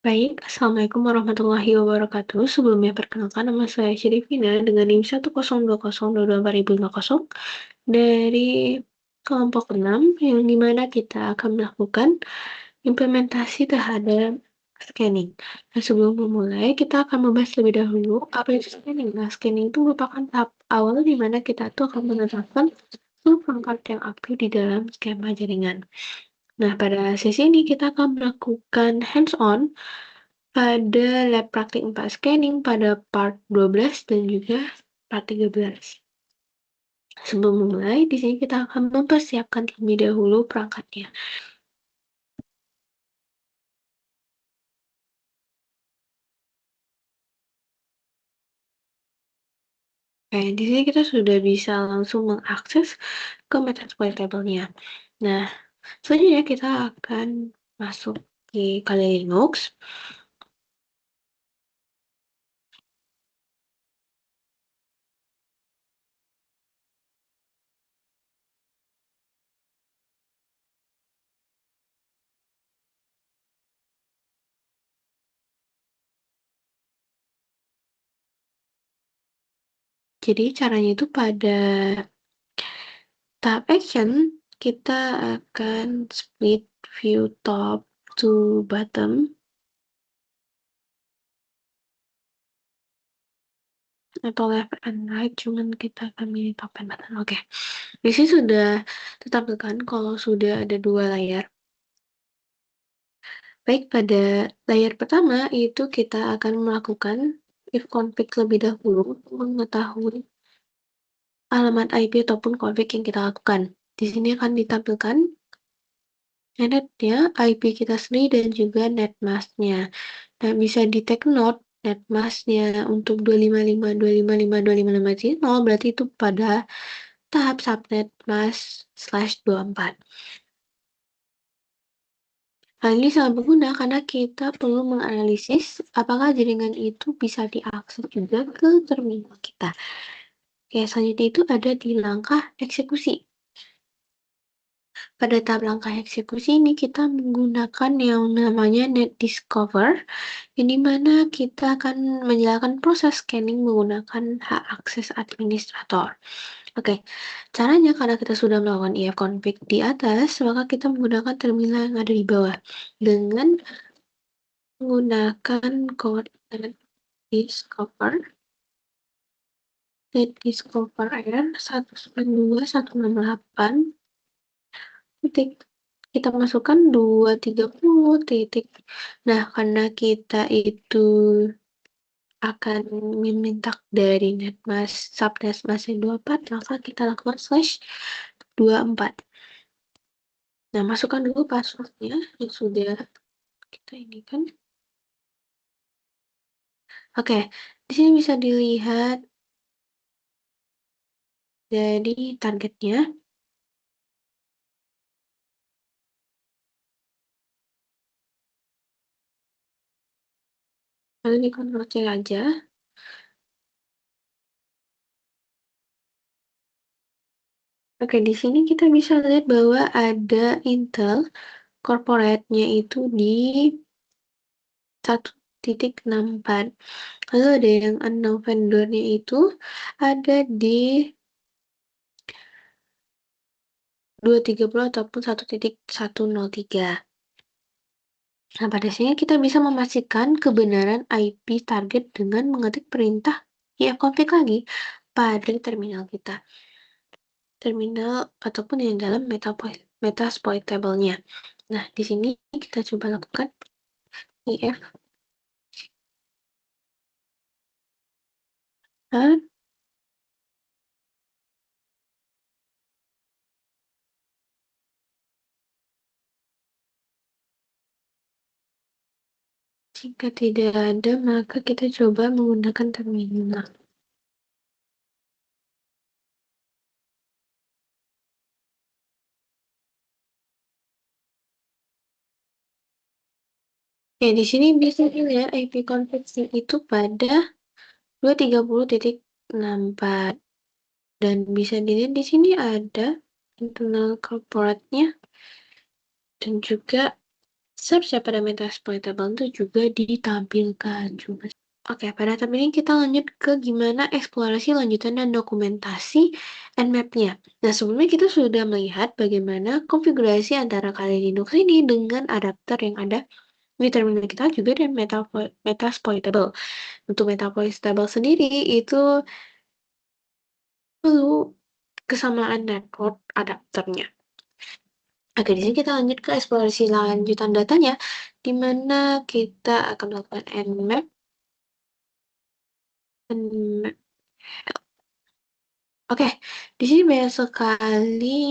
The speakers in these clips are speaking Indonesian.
Baik, Assalamualaikum warahmatullahi wabarakatuh. Sebelumnya perkenalkan nama saya Syarifina dengan NIM 102022450 dari kelompok 6 yang dimana kita akan melakukan implementasi terhadap scanning. Nah, sebelum memulai, kita akan membahas lebih dahulu apa itu scanning. Nah, scanning itu merupakan tahap awal di mana kita tuh akan menetapkan seluruh perangkat yang aktif di dalam skema jaringan. Nah, pada sesi ini kita akan melakukan hands-on pada lab praktik 4 scanning pada part 12 dan juga part 13. Sebelum memulai, di sini kita akan mempersiapkan terlebih dahulu perangkatnya. Oke, di sini kita sudah bisa langsung mengakses ke Metasploit table-nya. Nah, selanjutnya kita akan masuk di Kali Linux. Jadi caranya itu pada tahap action, kita akan split view top to bottom. Atau left and right, cuman kita akan milih top and bottom. Oke. Di sini sudah ditampilkan kalau sudah ada dua layar. Baik, pada layar pertama itu kita akan melakukan if config lebih dahulu untuk mengetahui alamat IP ataupun config yang kita lakukan. Di sini akan ditampilkan netnya, IP kita sendiri, dan juga net mask-nya. Nah, bisa di take note net mask-nya untuk 255.255.255.0 berarti itu pada tahap subnet mask/24. Hal ini sangat berguna karena kita perlu menganalisis apakah jaringan itu bisa diakses juga ke terminal kita. Oke, selanjutnya itu ada di langkah eksekusi. Pada tahap langkah eksekusi ini kita menggunakan yang namanya net discover, yang dimana kita akan menjalankan proses scanning menggunakan hak akses administrator. Oke, caranya karena kita sudah melakukan ifconfig di atas, maka kita menggunakan terminal yang ada di bawah dengan menggunakan koordinat discover r 192.168 titik, kita masukkan 230 titik. Nah, karena kita itu akan meminta dari netmask subnet mask 24, maka kita lakukan /24. Nah, masukkan dulu passwordnya yang sudah kita ini kan. Oke, di sini bisa dilihat dari targetnya. Lalu di Ctrl C aja. Oke, di sini kita bisa lihat bahwa ada Intel corporate-nya itu di 1.64. Lalu ada yang unknown vendor-nya itu ada di 230 ataupun 1.103. Nah, pada sini kita bisa memastikan kebenaran IP target dengan mengetik perintah ifconfig lagi pada terminal kita. Terminal ataupun yang dalam Metasploit table-nya. Nah, di sini kita coba lakukan if jika tidak ada, maka kita coba menggunakan terminal. Ya, di sini bisa dilihat IP konveksi itu pada 230.64. Dan bisa dilihat di sini ada internal corporate-nya dan juga Search pada Metasploitable itu juga ditampilkan juga. Oke, pada tab ini kita lanjut ke gimana eksplorasi lanjutan dan dokumentasi Nmap-nya. Nah, sebelumnya kita sudah melihat bagaimana konfigurasi antara Kali Linux ini dengan adapter yang ada di terminal kita juga dan Metasploitable. Untuk Metasploitable sendiri itu perlu kesamaan network adapternya. Oke, di sini kita lanjut ke eksplorasi lanjutan datanya, di mana kita akan melakukan Nmap. Oke, di sini banyak sekali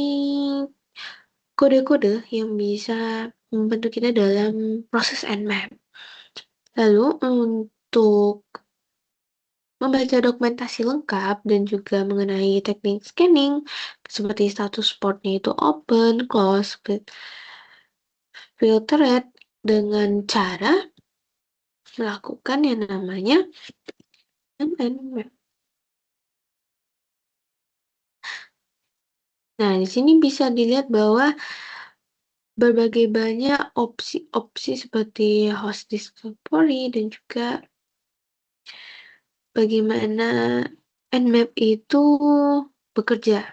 kode-kode yang bisa membantu kita dalam proses Nmap. Lalu untuk membaca dokumentasi lengkap dan juga mengenai teknik scanning seperti status portnya itu open, close, filtered dengan cara melakukan yang namanya Nmap. Nah, di sini bisa dilihat bahwa berbagai banyak opsi-opsi seperti host discovery dan juga bagaimana Nmap itu bekerja.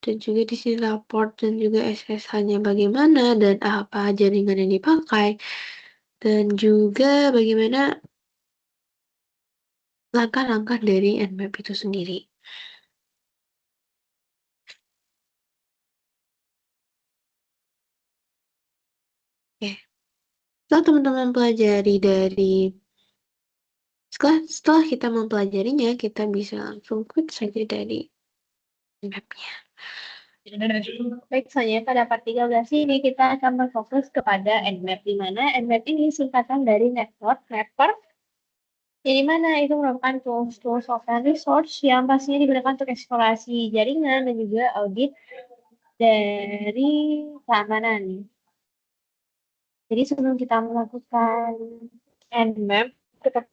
Dan juga di sini raport dan juga SSH-nya bagaimana dan apa jaringan yang dipakai. Dan juga bagaimana langkah-langkah dari Nmap itu sendiri. Oke. Setelah teman-teman pelajari setelah kita mempelajarinya, kita bisa langsung klik saja dari Nmap-nya. Baik, selanjutnya pada part 13 ini kita akan berfokus kepada Nmap, di mana Nmap ini singkatan dari Network Mapper, yang mana itu merupakan tools open resource yang pastinya digunakan untuk eksplorasi jaringan dan juga audit dari keamanan. Jadi sebelum kita melakukan Nmap, kita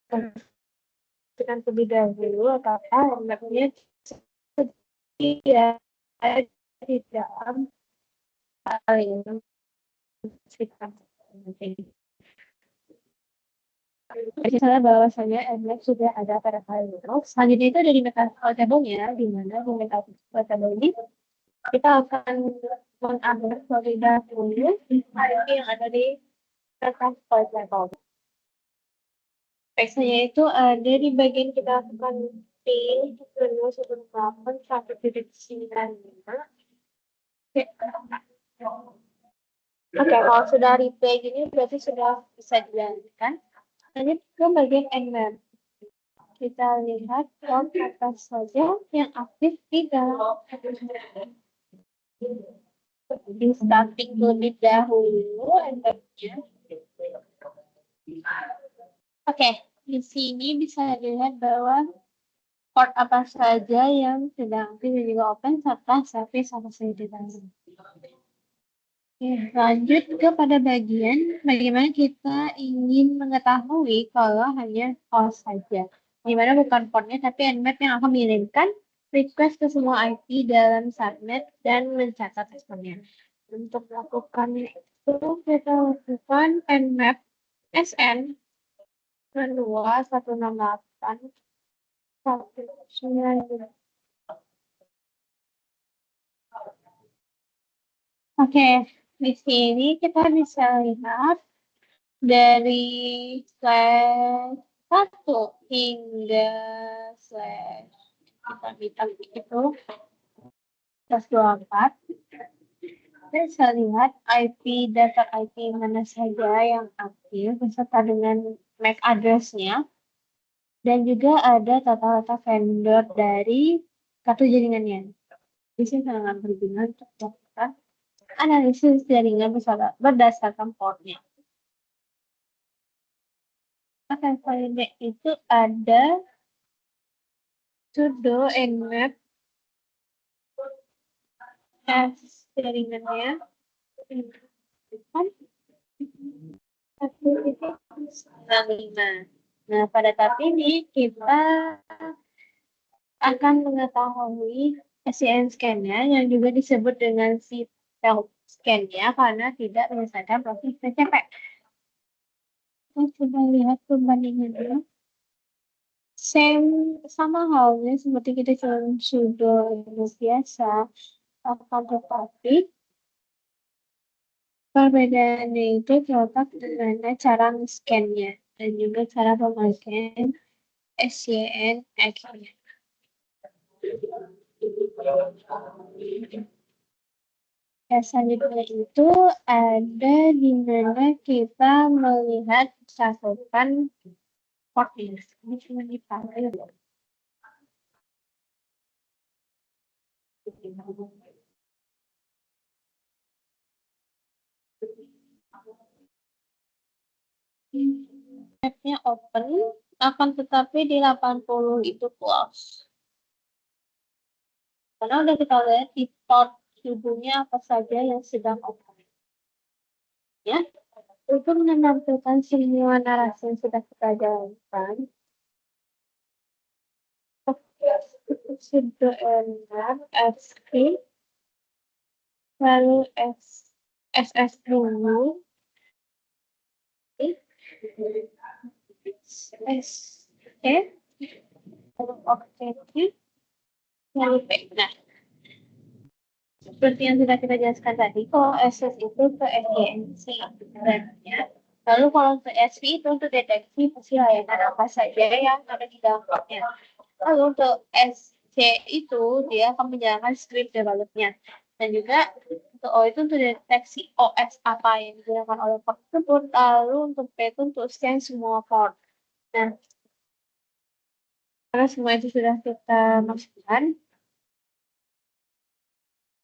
pastikan terlebih dahulu apakah Nmap-nya tidak di dalam file yang kita misalnya bahwasanya Nmap sudah ada pada file Linux. Selanjutnya itu ada di Metasploitable-nya, di mana di Metasploitable ini kita akan mengupload terlebih dahulu IP yang ada di Metasploitable. Teksnya itu ada di bagian kita akan pin 128.1.95. Oke, kalau sudah replay gini berarti sudah bisa dijalankan. Lanjut ke bagian Nmap. Kita lihat port apa saja yang aktif di dalam di starting terlebih dahulu Nmap-nya. Oke, di sini bisa dilihat bahwa port apa saja yang sedang aktif dan juga open serta service apa saja di dalam. Oke, lanjut kepada bagian bagaimana kita ingin mengetahui kalau hanya host saja. Di mana bukan portnya tapi Nmap yang akan mengirimkan request ke semua IP dalam subnet dan mencatat responnya. Untuk melakukan itu kita lakukan Nmap SN 168 190. Oke, di sini kita bisa lihat dari slash 1 hingga slash kita bintang itu 124. Kita bisa lihat IP data IP mana saja yang aktif beserta dengan MAC address-nya. Dan juga ada tata-tata vendor dari kartu jaringannya. Di sini sangat berguna untuk melakukan analisis jaringan berdasarkan portnya. Oke, selanjutnya itu ada sudo nmap S jaringannya. Nah, pada tahap ini kita akan mengetahui SCN scan-nya yang juga disebut dengan CTEL. scan-nya karena tidak menyelesaikan proses PCP. Kita coba lihat perbandingannya. Sama halnya seperti kita jalan sudo biasa, akan tetapi perbedaannya itu terletak dengan cara scan-nya dan juga cara pemakaian SYN-X-nya. Ya, selanjutnya itu ada di mana kita melihat cakupan port ini. Ini cuma dipanggil. Tab-nya open, akan tetapi di 80 itu close. Karena udah kita lihat di port hubungnya apa saja yang sedang open. Ya, untuk menampilkan semua narasi yang sudah kita jalankan, sudo enter SP lalu SS dulu SE lalu objeknya lalu P. Nah, seperti yang sudah kita jelaskan tadi, kalau SS itu ke SDNC sebenarnya. Lalu kalau untuk SP itu untuk deteksi fungsi layanan apa saja yang ada di dalamnya. Lalu untuk SC itu dia akan menjalankan script developnya. Dan juga untuk O itu untuk deteksi OS apa yang digunakan oleh port tersebut. Lalu untuk P itu untuk scan semua port. Nah, karena semua itu sudah kita masukkan,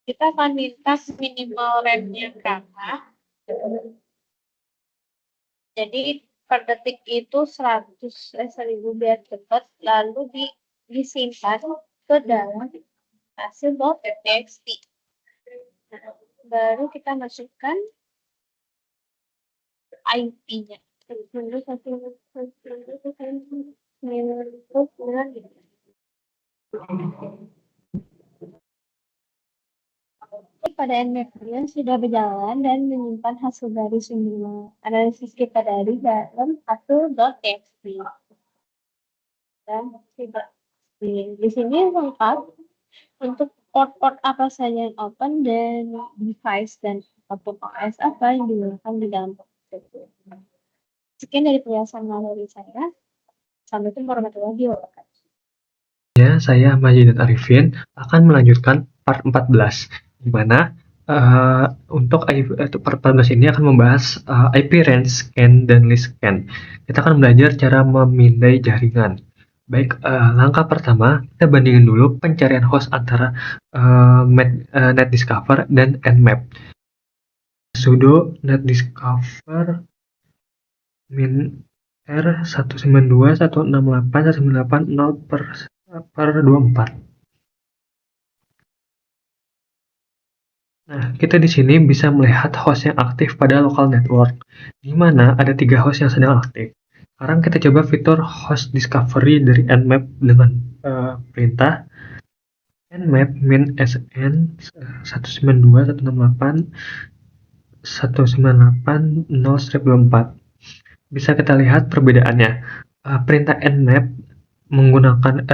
kita akan minta minimal RAM-nya berapa. Jadi per detik itu 100.000 biar cepat, lalu disimpan ke dalam hasil.txt. Nah, baru kita masukkan IP-nya. Pada nmap-nya sudah berjalan dan menyimpan hasil dari semua analisis kita dari dalam hasil.txt. Dan tidak di sini lengkap untuk port-port apa saja yang open dan device dan apapun OS apa yang digunakan di dalam port tersebut. Sekian dari penjelasan dari saya. Assalamualaikum warahmatullahi wabarakatuh. Ya, saya Majid Arifin akan melanjutkan part 14, di mana untuk part 14 ini akan membahas IP range scan dan list scan. Kita akan belajar cara memindai jaringan. Baik, langkah pertama, kita bandingin dulu pencarian host antara NetDiscover dan Nmap. Sudo NetDiscover min R 192.168.198.0/24. Nah, kita di sini bisa melihat host yang aktif pada local network, di mana ada 3 host yang sedang aktif. Sekarang kita coba fitur host discovery dari Nmap dengan perintah nmap min sn 192.168.198.0/24. Bisa kita lihat perbedaannya. Perintah nmap menggunakan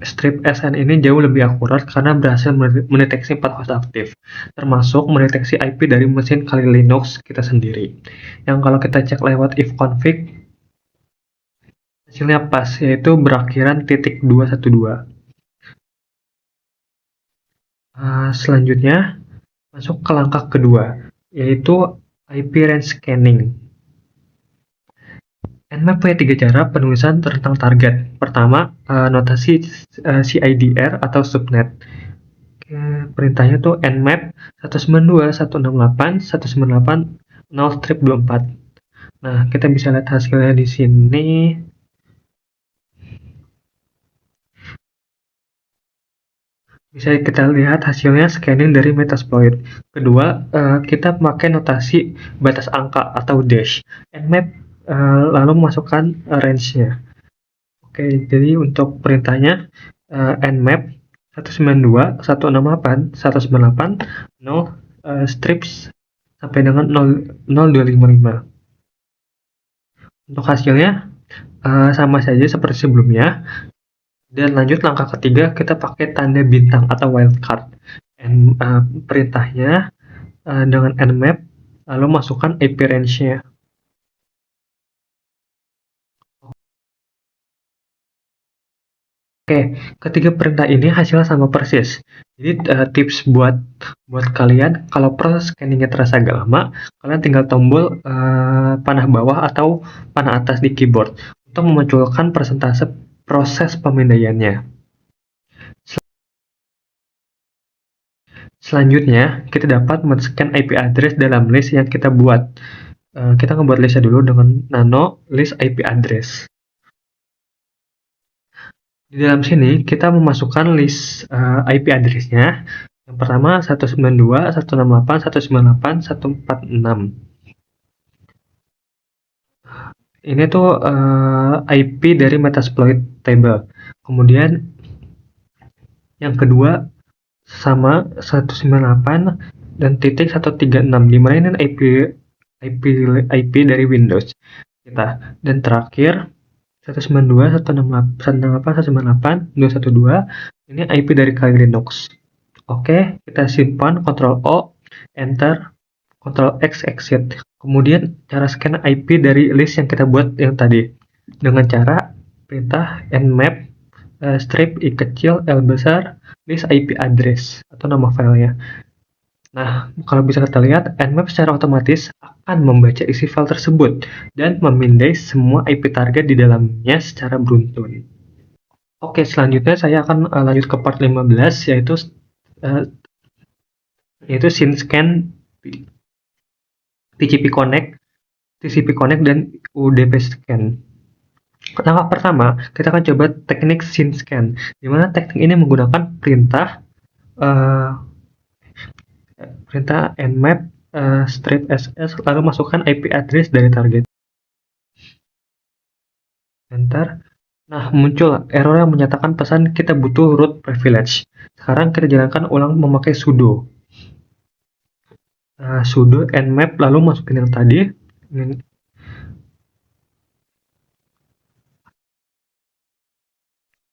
strip SN ini jauh lebih akurat karena berhasil mendeteksi 4 host aktif, termasuk mendeteksi IP dari mesin Kali Linux kita sendiri. Yang kalau kita cek lewat ifconfig, hasilnya pas, yaitu berakhiran .212. Selanjutnya, masuk ke langkah kedua, yaitu IP range scanning. Nmap punya 3 cara penulisan tentang target. Pertama, notasi CIDR atau subnet. Perintahnya tuh nmap 192.168.198.0/24. Nah, kita bisa lihat hasilnya di sini. Bisa kita lihat hasilnya scanning dari Metasploit. Kedua, kita pakai notasi batas angka atau dash. Nmap lalu masukkan range-nya. Oke, jadi untuk perintahnya nmap 192.168.198.0 strips sampai dengan 0,0255. Untuk hasilnya sama saja seperti sebelumnya. Dan lanjut langkah ketiga, kita pakai tanda bintang atau wildcard. Perintahnya dengan nmap, lalu masukkan IP range-nya. Oke, ketiga perintah ini hasilnya sama persis. Jadi tips buat kalian, kalau proses scanningnya terasa agak lama, kalian tinggal tombol panah bawah atau panah atas di keyboard untuk memunculkan persentase proses pemindaiannya. Selanjutnya, kita dapat men-scan IP address dalam list yang kita buat. Kita ngebuat listnya dulu dengan nano list IP address. Di dalam sini, kita memasukkan list IP address-nya. Yang pertama, 192, 168, 198, 146. Ini tuh IP dari Metasploit table. Kemudian, yang kedua, sama 198 dan titik 136, dimana ini IP dari Windows kita. Dan terakhir 192, 168, 198, 212 ini IP dari Kali Linux. Oke, kita simpan, Ctrl O, Enter, Ctrl X, Exit. Kemudian cara scan IP dari list yang kita buat yang tadi dengan cara perintah nmap strip I kecil L besar list IP address atau nama filenya. Nah, kalau bisa kita lihat, nmap secara otomatis akan membaca isi file tersebut dan memindai semua IP target di dalamnya secara beruntun. Oke, selanjutnya saya akan lanjut ke part 15, yaitu scene scan, TCP connect, dan UDP scan. Langkah pertama, kita akan coba teknik scene scan, di mana teknik ini menggunakan perintah nmap strip ss lalu masukkan IP address dari target. Enter. Nah, muncul error yang menyatakan pesan kita butuh root privilege. Sekarang kita jalankan ulang memakai sudo. Sudo nmap lalu masukin yang tadi.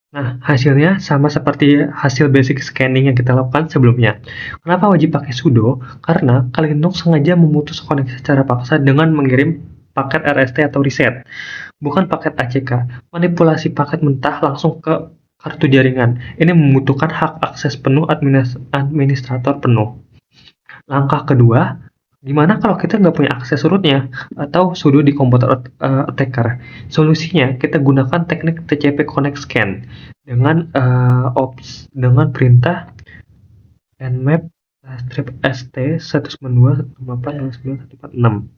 Nah, hasilnya sama seperti hasil basic scanning yang kita lakukan sebelumnya. Kenapa wajib pakai sudo? Karena Kali Linux sengaja memutus koneksi secara paksa dengan mengirim paket RST atau reset, bukan paket ACK. Manipulasi paket mentah langsung ke kartu jaringan. Ini membutuhkan hak akses penuh administrator penuh. Langkah kedua, gimana kalau kita nggak punya akses rootnya atau sudo di komputer attacker? Solusinya kita gunakan teknik TCP connect scan dengan perintah nmap strip st 192.168.146.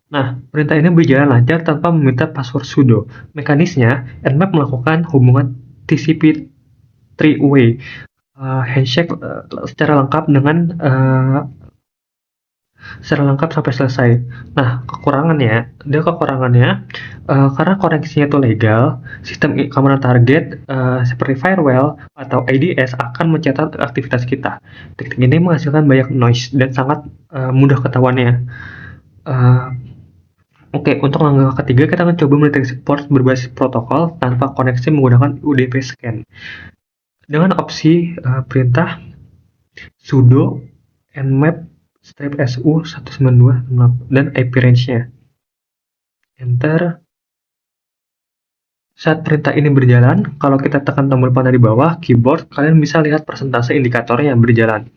Nah, perintah ini berjalan lancar tanpa meminta password sudo. Mekanisnya, nmap melakukan hubungan TCP three-way handshake secara lengkap sampai selesai. Nah, kekurangannya karena koneksinya itu legal, sistem keamanan target seperti firewall atau IDS akan mencatat aktivitas kita. Teknik ini menghasilkan banyak noise dan sangat mudah ketahuannya. Oke, untuk langkah ketiga kita akan coba mendeteksi port berbasis protokol tanpa koneksi menggunakan UDP scan. Dengan opsi perintah sudo nmap strip su 192 dan IP range-nya. Enter. Saat perintah ini berjalan, kalau kita tekan tombol panah di bawah keyboard, kalian bisa lihat persentase indikatornya yang berjalan.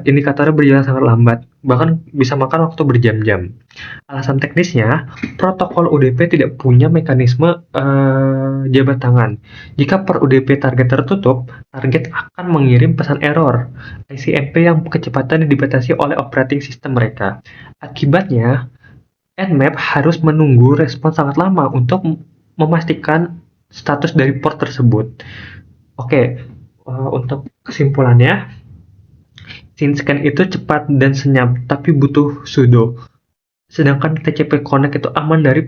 Indikatornya berjalan sangat lambat, bahkan bisa makan waktu berjam-jam. Alasan teknisnya, protokol UDP tidak punya mekanisme jabat tangan. Jika per UDP target tertutup, target akan mengirim pesan error ICMP yang kecepatannya dibatasi oleh operating system mereka. Akibatnya, nmap harus menunggu respon sangat lama untuk memastikan status dari port tersebut. Oke, untuk kesimpulannya, scene scan itu cepat dan senyap, tapi butuh sudo. Sedangkan TCP connect itu aman dari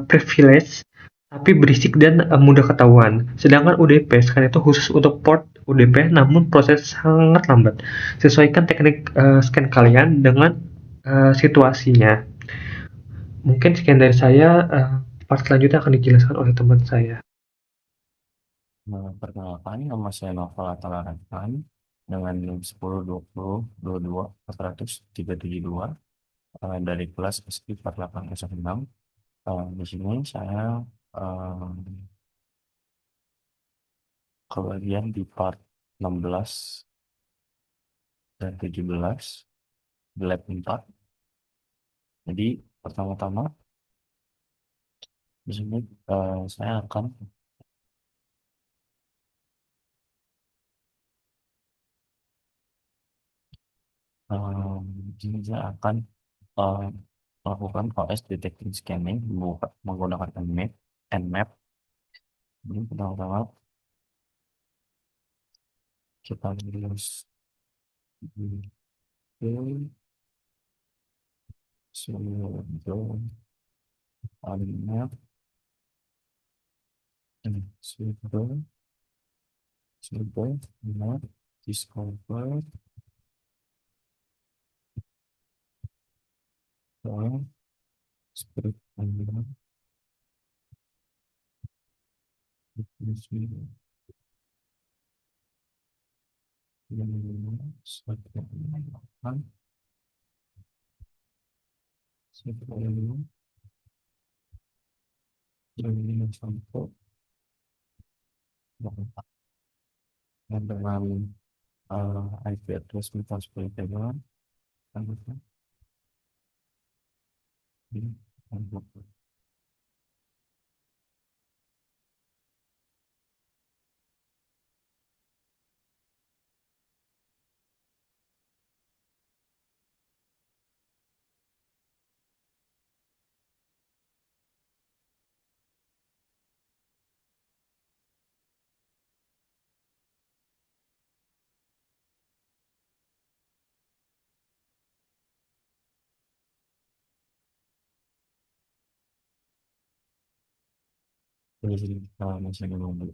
privilege tapi berisik dan mudah ketahuan. Sedangkan UDP scan itu khusus untuk port UDP namun proses sangat lambat. Sesuaikan teknik scan kalian dengan situasinya. Mungkin sekian dari saya, part selanjutnya akan dijelaskan oleh teman saya. Perkenalkan, nama saya Novel Atalaran dengan NIM 1020224772 dari kelas SI 4806. Di sini saya eh, kebagian di part 16 dan 17 di lab 4. Jadi pertama-tama di sini saya akan di sini saya akan eh, melakukan OS detecting scanning menggunakan Nmap. Ini pertama-tama kita harus Nmap Super, not discover, script and dengan IP address minta sebagai masih ngomong.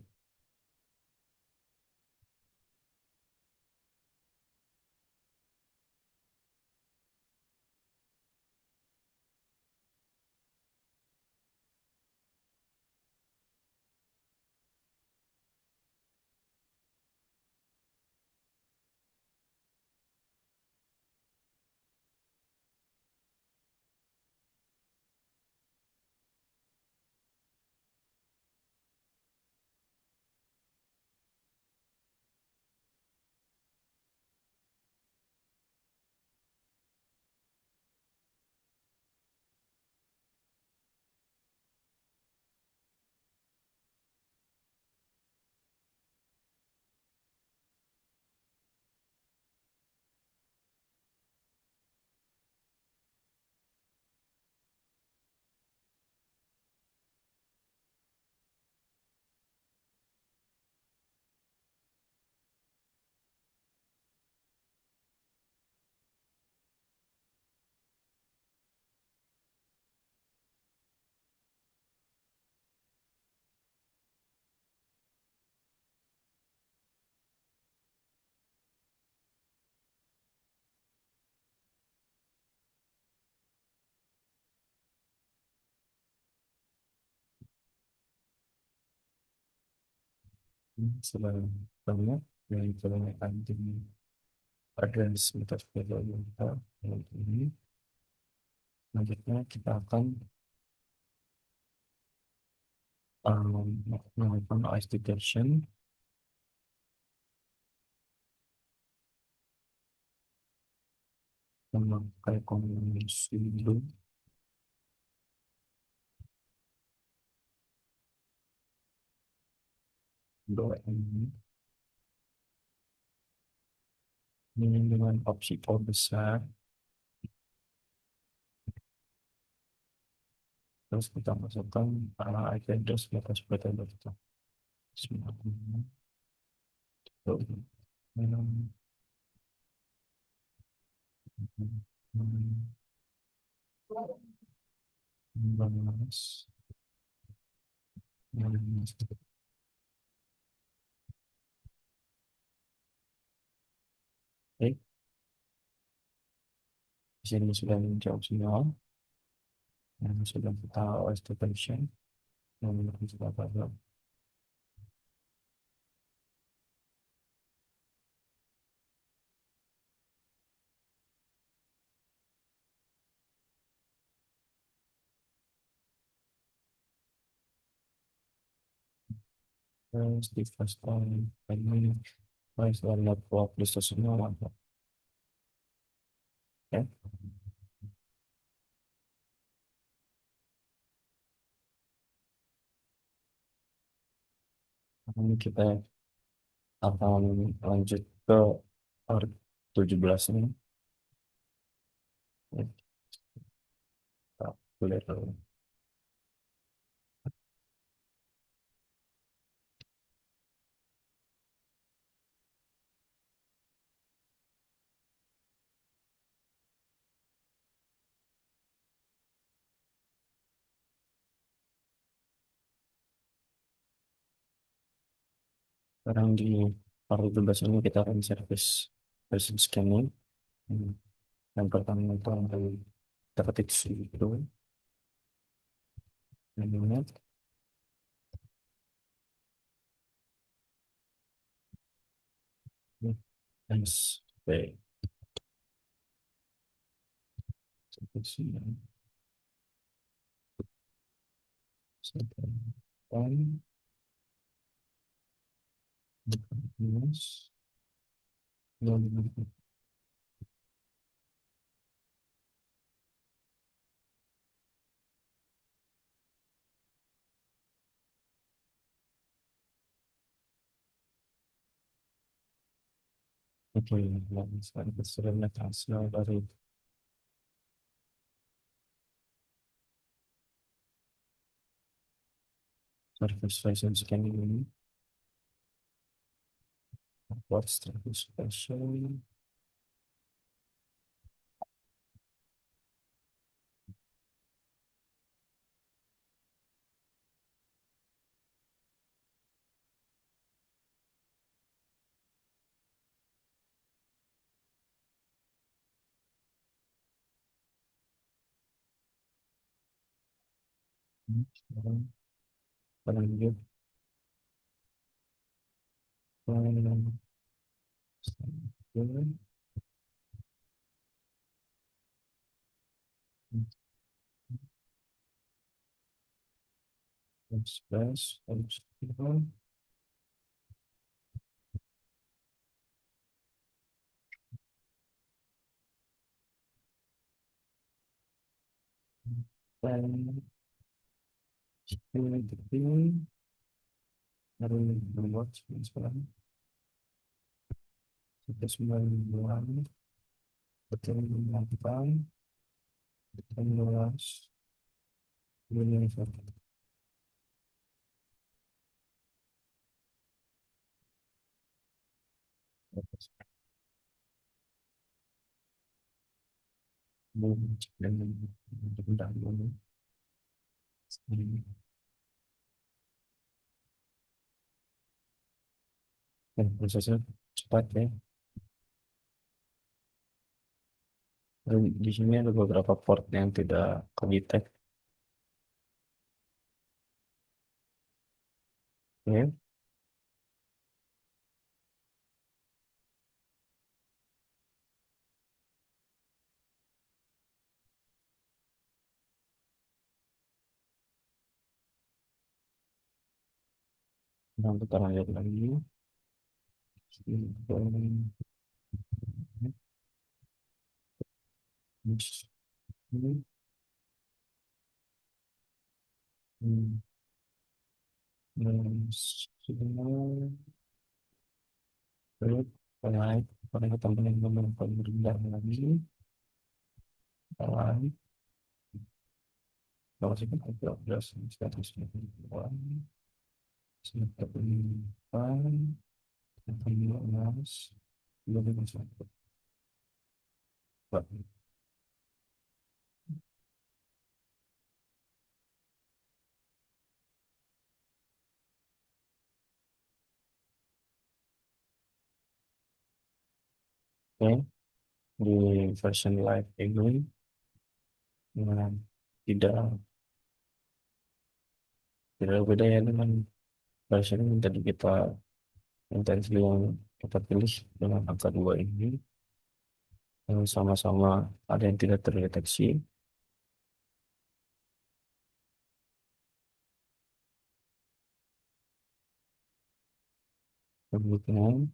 Sebenarnya yang kebanyakan di address minta sebagai ini. Selanjutnya kita akan melakukan OS detection memakai kombinasi loop ini dengan opsi O besar, terus kita masukkan IP address batas batas kita. Semuanya. Oke, di sini sudah menjawab semua. Yang sudah kita OS detection. Yang sudah pada di first time ini sudah network di semua. Oke, ini kita akan lanjut ke part 17 ini. Ya, kita boleh dulu. Sekarang di part 17 ini kita akan service person scanning. Hmm. Yang pertama itu dari ketik itu namanya SP sampai sini sampai depan minus oke, sekarang kita sudah melihat hasil dari service version scanning ini. Buat service version sekarang kita lanjut ke express dan ini dari membuat sekarang kita semua membuat betul melakukan menulis ini dan ini dan prosesnya cepat ya. Dan di sini ada beberapa port yang tidak ke-detect ya. Nah, kita lihat lagi ini semua baik baik pada teman yang paling rendah lagi baik kalau sih kita 12 statusnya uang semester pendidikan mas belum masuk Oke, di version live ini nah, tidak tidak beda ya dengan version yang tadi kita intensi yang kita pilih dengan angka 2 ini sama-sama ada yang tidak terdeteksi. Kemudian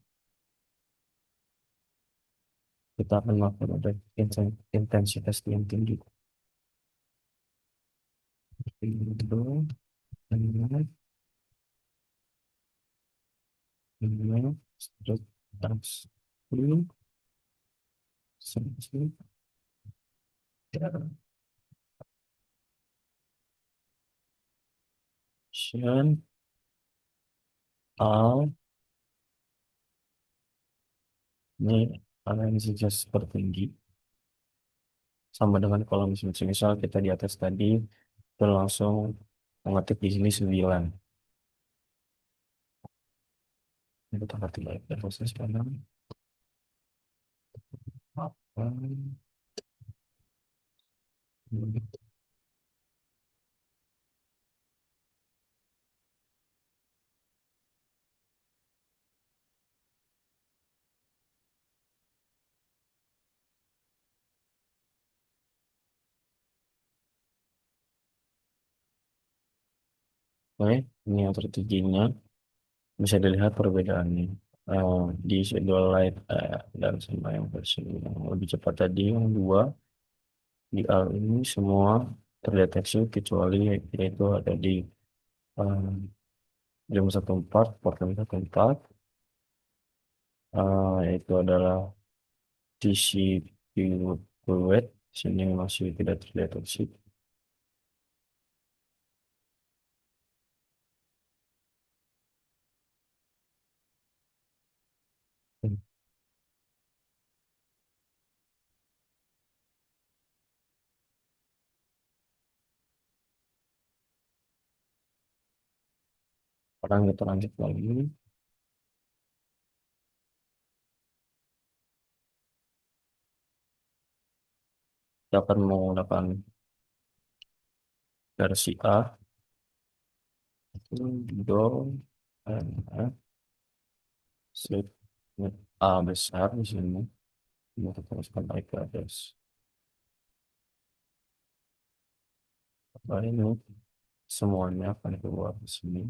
kita akan melakukan ada intensitas yang tinggi. Itu, ini, terus, terus, ini, sini, Shan, A, ini analisis tertinggi sama dengan kolom sini. Misal kita di atas tadi kita langsung mengetik di sini 9. Ini kita ketik lagi proses sekarang. Oke, ini yang tertingginya bisa dilihat perbedaannya. Di schedule light dan sama yang versi yang lebih cepat tadi yang 2 di R ini semua terdeteksi kecuali yaitu ada di eh, jam 1.4 port jam 1.4 yaitu adalah TCP fluid sini masih tidak terdeteksi. Sekarang kita lanjut lagi. Kita akan menggunakan versi A do N, set A besar di sini. Kita teruskan naik ke atas. Nah, ini semuanya akan keluar di sini.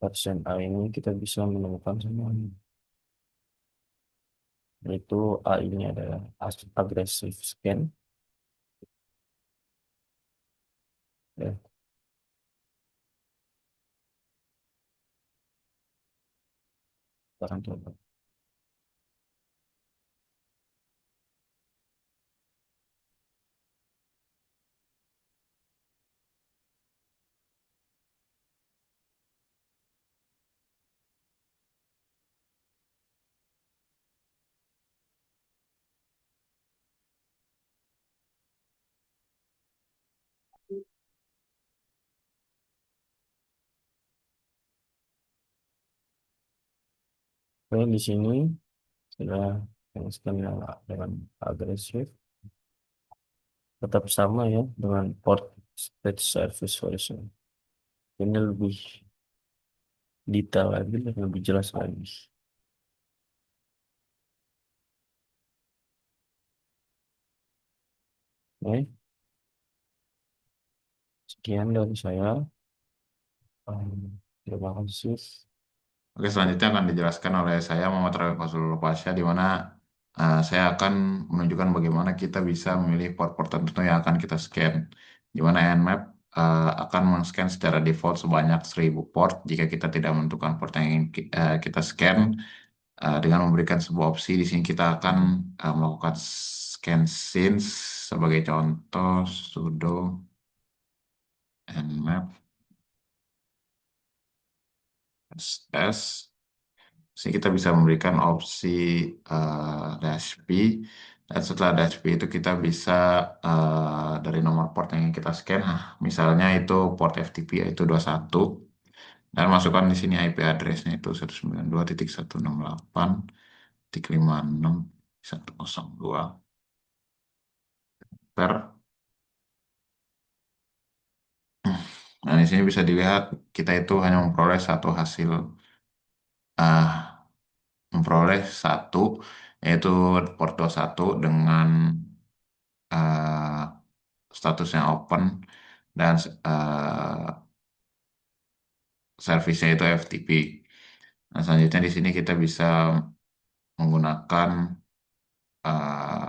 Version A ini kita bisa menemukan semuanya. Yaitu A ini adalah aggressive scan. Ya, sekarang coba. Oke, di sini sudah yang scan yang dengan agresif. Tetap sama ya dengan port state service version. Ini lebih detail lagi dan lebih jelas lagi. Oke, sekian dari saya. Terima kasih. Oke, selanjutnya akan dijelaskan oleh saya Muhammad Rawi Fasul Pasha, di mana saya akan menunjukkan bagaimana kita bisa memilih port-port tertentu yang akan kita scan. Di mana Nmap akan men-scan secara default sebanyak 1000 port jika kita tidak menentukan port yang ingin kita scan. Dengan memberikan sebuah opsi, di sini kita akan melakukan scan since sebagai contoh sudo Nmap s. Sini kita bisa memberikan opsi dash P, dan setelah dash P itu kita bisa dari nomor port yang ingin kita scan, misalnya itu port FTP yaitu 21. Dan masukkan di sini IP address-nya itu 192.168.56.102. Per. Nah, di sini bisa dilihat kita itu hanya memperoleh satu hasil, ah memperoleh satu, yaitu port 21 dengan ah, statusnya open dan servisnya itu FTP. Nah, selanjutnya di sini kita bisa menggunakan ah,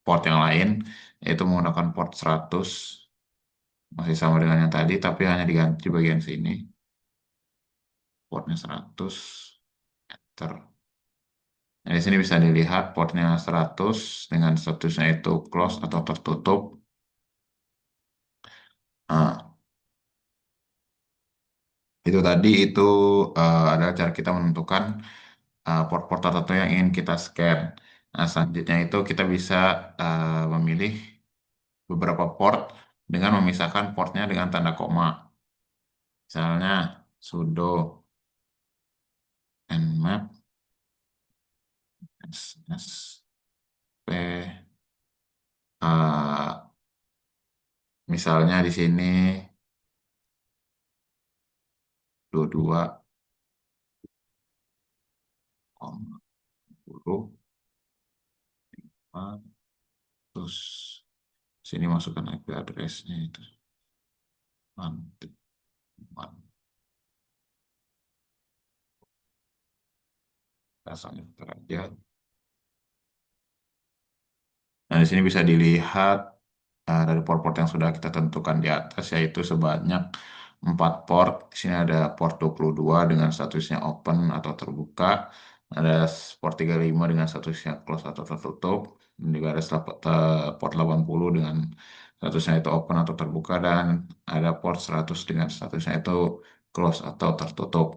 port yang lain, yaitu menggunakan port 100, masih sama dengan yang tadi, tapi hanya diganti bagian sini, portnya 100, enter. Nah, di sini bisa dilihat portnya 100 dengan statusnya itu close atau tertutup. Nah, itu tadi itu adalah cara kita menentukan port-port tertentu yang ingin kita scan. Nah, selanjutnya itu kita bisa memilih beberapa port dengan memisahkan portnya dengan tanda koma. Misalnya sudo nmap ssp, misalnya di sini 22,10, terus sini masukkan IP address-nya itu 1.1. Pasang enter aja. Nah, di sini bisa dilihat dari port-port yang sudah kita tentukan di atas, yaitu sebanyak 4 port. Di sini ada port 22 dengan statusnya open atau terbuka. Ada port 35 dengan statusnya close atau tertutup. Dan juga ada port 80 dengan statusnya itu open atau terbuka. Dan ada port 100 dengan statusnya itu close atau tertutup.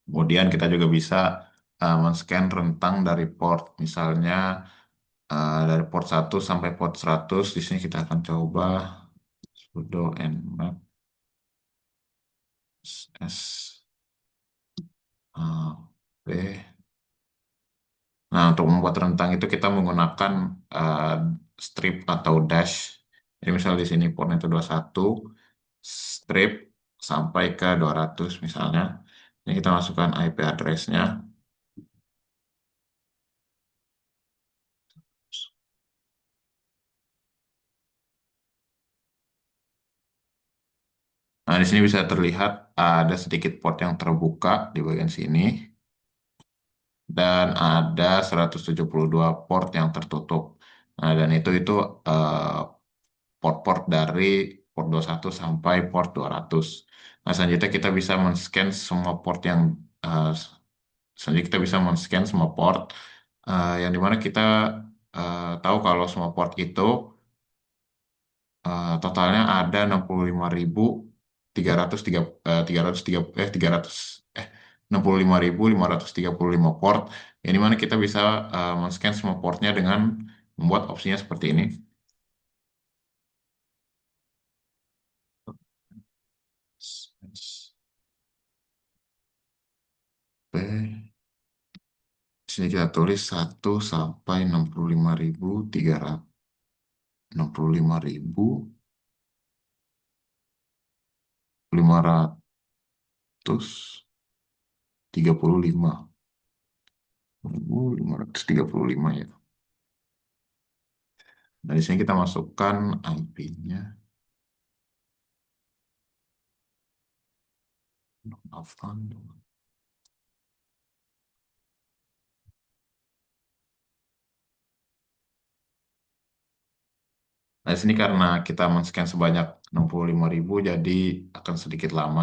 Kemudian kita juga bisa men-scan rentang dari port. Misalnya dari port 1 sampai port 100. Di sini kita akan coba sudo nmap s p. Nah, untuk membuat rentang itu kita menggunakan uh, strip atau dash. Jadi misalnya di sini portnya itu 21, strip sampai ke 200 misalnya. Ini kita masukkan IP address-nya. Nah, di sini bisa terlihat ada sedikit port yang terbuka di bagian sini. Dan ada 172 port yang tertutup. Nah, dan itu eh, port-port dari port 21 sampai port 200. Nah, selanjutnya kita bisa men-scan semua port yang eh, selanjutnya kita bisa men-scan semua port yang dimana kita tahu kalau semua port itu totalnya ada 65.535 port, yang dimana kita bisa men-scan semua portnya dengan membuat opsinya seperti ini. P. Di sini kita tulis 1 sampai 65.535 535 ya. Nah, di sini kita masukkan IP-nya. Maafkan. Nah, di sini karena kita men-scan sebanyak 65.000, jadi akan sedikit lama.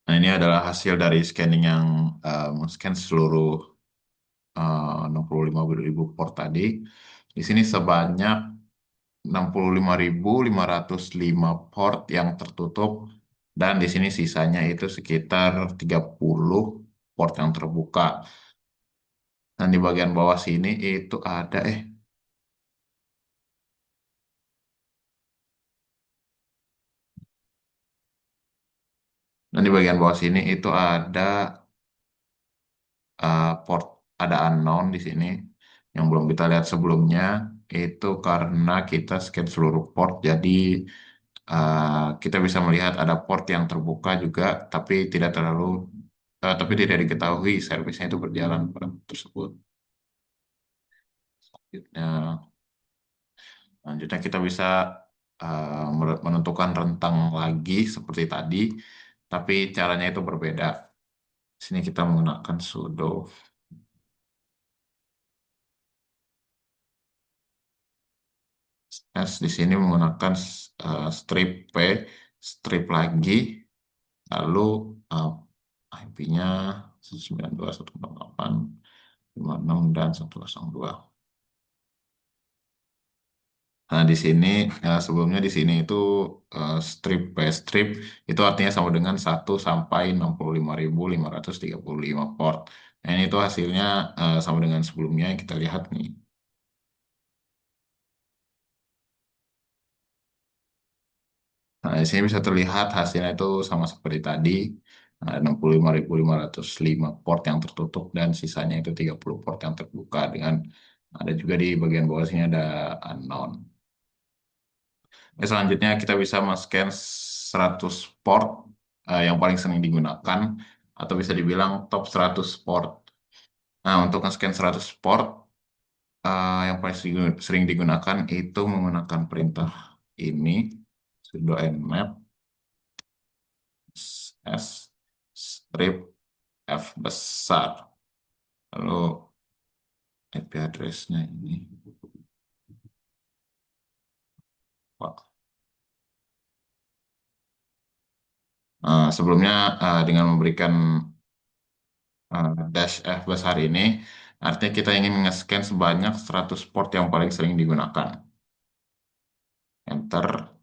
Nah, ini adalah hasil dari scanning yang men-scan seluruh 65.000 port tadi. Di sini sebanyak 65.505 port yang tertutup dan di sini sisanya itu sekitar 30 port yang terbuka. Dan di bagian bawah sini itu ada dan di bagian bawah sini itu ada port, ada unknown di sini yang belum kita lihat sebelumnya, itu karena kita scan seluruh port, jadi kita bisa melihat ada port yang terbuka juga, tapi tidak diketahui servisnya itu berjalan pada port tersebut. Selanjutnya, selanjutnya kita bisa menentukan rentang lagi seperti tadi, tapi caranya itu berbeda. Sini kita menggunakan sudo S, di sini menggunakan strip P, strip lagi, lalu IP-nya 192.168.56 dan 102. Nah, di sini sebelumnya di sini itu strip by strip itu artinya sama dengan 1 sampai 65.535 port. Nah, ini tuh hasilnya sama dengan sebelumnya yang kita lihat nih. Nah, di sini bisa terlihat hasilnya itu sama seperti tadi. Ada 65.505 port yang tertutup dan sisanya itu 30 port yang terbuka dengan ada juga di bagian bawah sini ada unknown. Selanjutnya kita bisa men-scan 100 port yang paling sering digunakan atau bisa dibilang top 100 port. Nah, untuk nge-scan 100 port yang paling sering digunakan itu menggunakan perintah ini sudo nmap s strip f besar. Lalu IP address-nya ini. Wah. Sebelumnya dengan memberikan dash F besar ini, artinya kita ingin nge-scan sebanyak 100 port yang paling sering digunakan. Enter.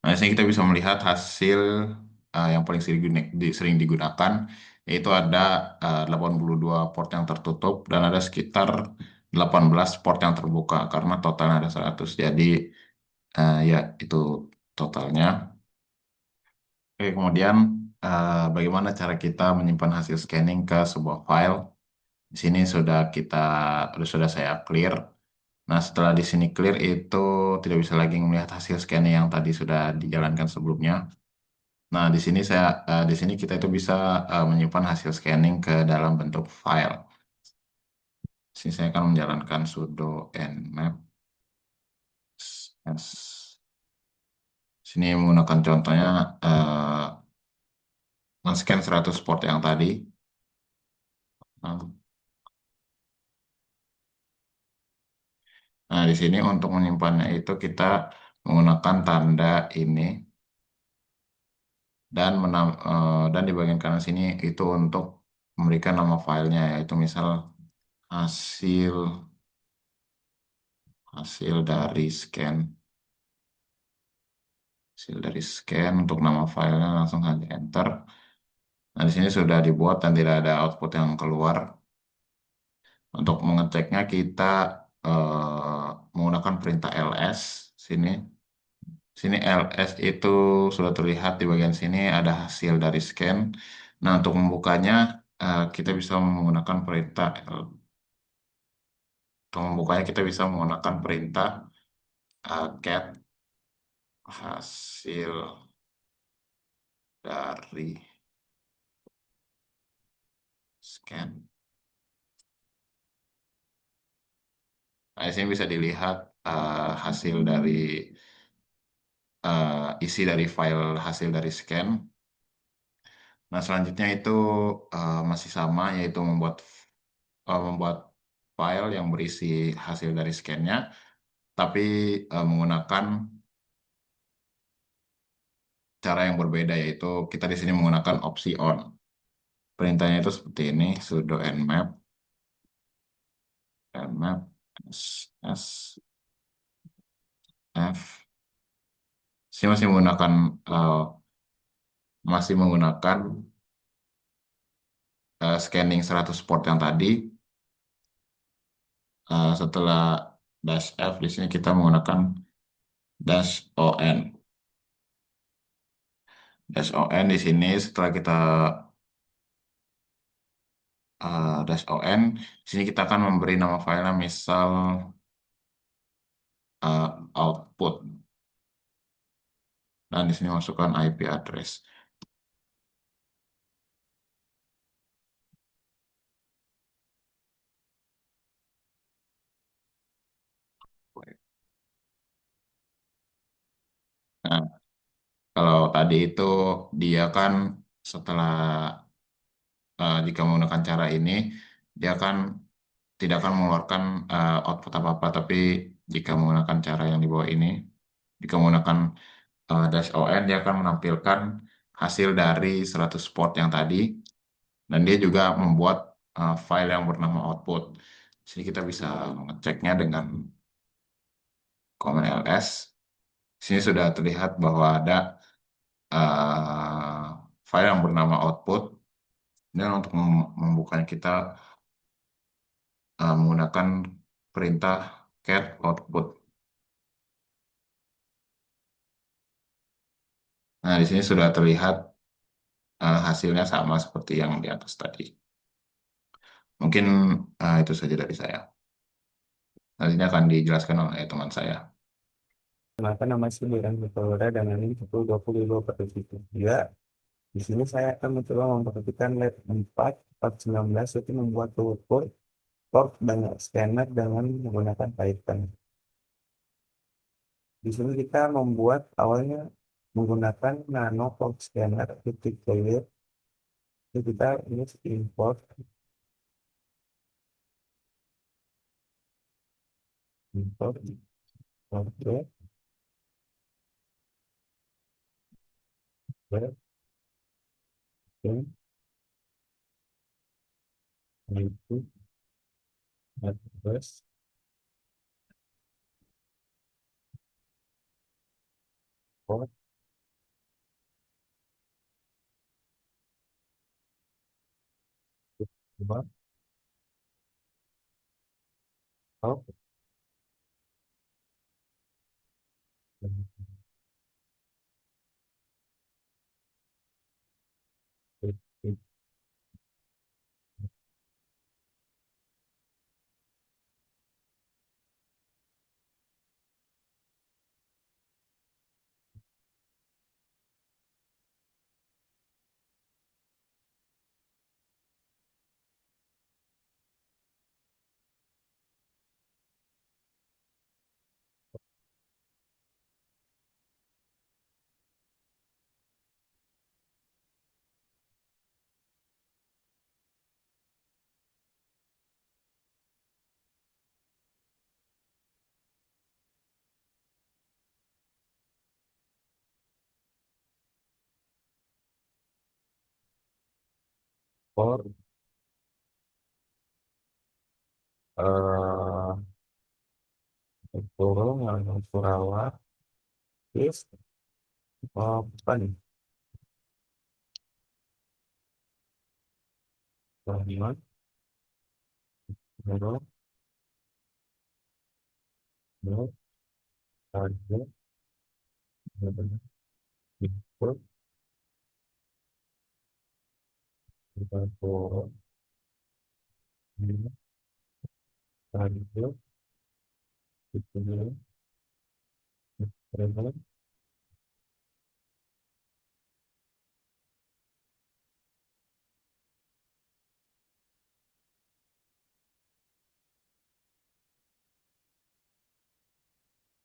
Nah, di sini kita bisa melihat hasil yang paling sering digunakan, yaitu ada 82 port yang tertutup dan ada sekitar 18 port yang terbuka, karena totalnya ada 100. Jadi, ya itu totalnya. Oke, kemudian bagaimana cara kita menyimpan hasil scanning ke sebuah file? Di sini sudah saya clear. Nah, setelah di sini clear itu tidak bisa lagi melihat hasil scanning yang tadi sudah dijalankan sebelumnya. Nah, di sini kita itu bisa menyimpan hasil scanning ke dalam bentuk file. Di sini saya akan menjalankan sudo nmap s. Sini menggunakan contohnya men-scan 100 port yang tadi. Nah, di sini untuk menyimpannya itu kita menggunakan tanda ini dan di bagian kanan sini itu untuk memberikan nama filenya, yaitu misal hasil hasil dari scan hasil dari scan untuk nama filenya langsung saja enter. Nah, di sini sudah dibuat dan tidak ada output yang keluar. Untuk mengeceknya kita menggunakan perintah ls. Sini ls itu sudah terlihat di bagian sini ada hasil dari scan. Nah, untuk membukanya kita bisa menggunakan perintah untuk membukanya kita bisa menggunakan perintah get hasil dari scan. Nah, di sini bisa dilihat hasil dari isi dari file hasil dari scan. Nah, selanjutnya itu masih sama, yaitu membuat file yang berisi hasil dari scan-nya, tapi menggunakan cara yang berbeda, yaitu kita di sini menggunakan opsi on. Perintahnya itu seperti ini, sudo nmap S, F. Saya masih menggunakan eh, scanning 100 port yang tadi. Setelah dash F di sini kita menggunakan dash ON. Dash ON di sini setelah kita dash ON, di sini kita akan memberi nama filenya misal output. Dan di sini masukkan IP address. Nah, kalau tadi itu dia kan setelah jika menggunakan cara ini, dia kan tidak akan mengeluarkan output apa-apa, tapi jika menggunakan cara yang di bawah ini, jika menggunakan dash ON, dia akan menampilkan hasil dari 100 port yang tadi, dan dia juga membuat file yang bernama output. Jadi kita bisa mengeceknya dengan command ls. Sini sudah terlihat bahwa ada uh, file yang bernama output, dan untuk membukanya kita menggunakan perintah cat output. Nah, di sini sudah terlihat hasilnya sama seperti yang di atas tadi. Mungkin itu saja dari saya. Nantinya akan dijelaskan oleh teman saya. Kenapa nama sembilan berkelora dengan ini 1022 per detik? Ya, di sini saya akan mencoba memperhatikan lab 4 19 itu membuat output port dengan scanner dengan menggunakan Python. Di sini kita membuat awalnya menggunakan nano port scanner titik clear. Jadi kita ini import import oke oke itu address port coba out port turun yang Surawak is apa nih? Pelabuhan, Surawak, Surawak, Raja, benar-benar ikut, kita turun, ini, Raja, itu dulu, benar-benar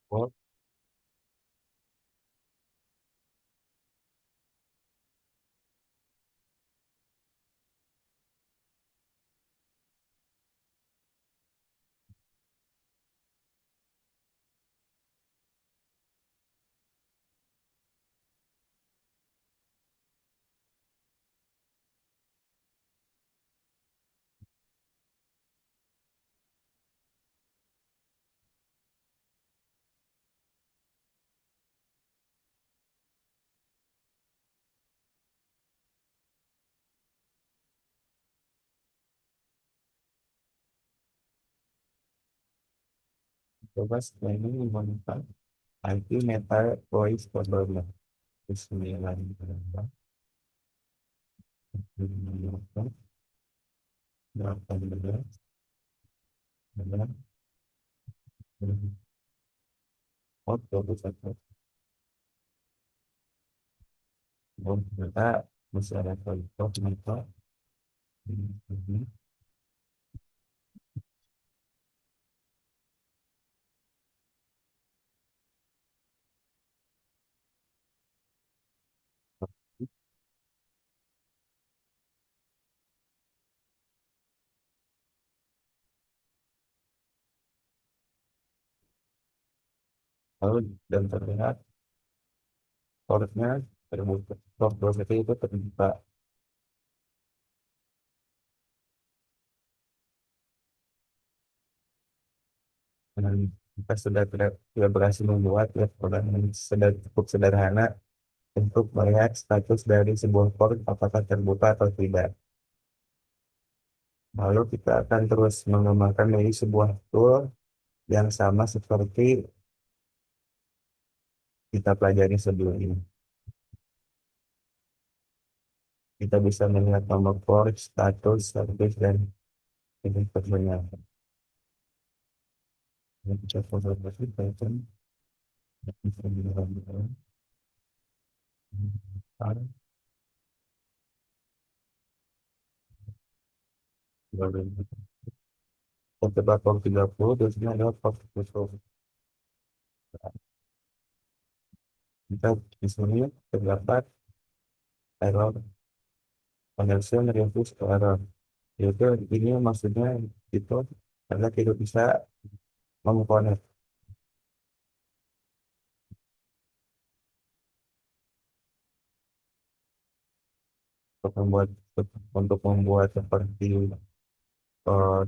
port, Coba setelah ini menggunakan IP meta voice forwarder. Bismillahirrahmanirrahim. 18, 19, oh, 21. Oh, ternyata masih ada contoh meta. Lalu dan terlihat portnya terbuka. Port 21 itu terbuka. Dan kita sudah berhasil membuat ya program yang cukup sederhana untuk melihat status dari sebuah port apakah terbuka atau tidak. Lalu kita akan terus mengembangkan menjadi sebuah tool yang sama seperti kita pelajari sebelum ini. Kita bisa melihat nomor port, status, service, dan informasinya. Yang kita konfirmasi, pattern, bisa dilakukan. Untuk platform 30 biasanya adalah port Microsoft. Kita di sini terdapat error connection refuse error. Yaitu ini maksudnya itu karena tidak bisa mengkonek untuk membuat seperti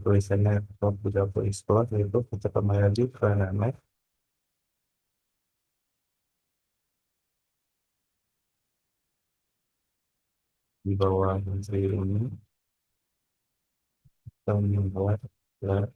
tulisannya Cloud 30 Explore yaitu kita kembali lagi ke Name di bawah menteri ini kita membuat ya,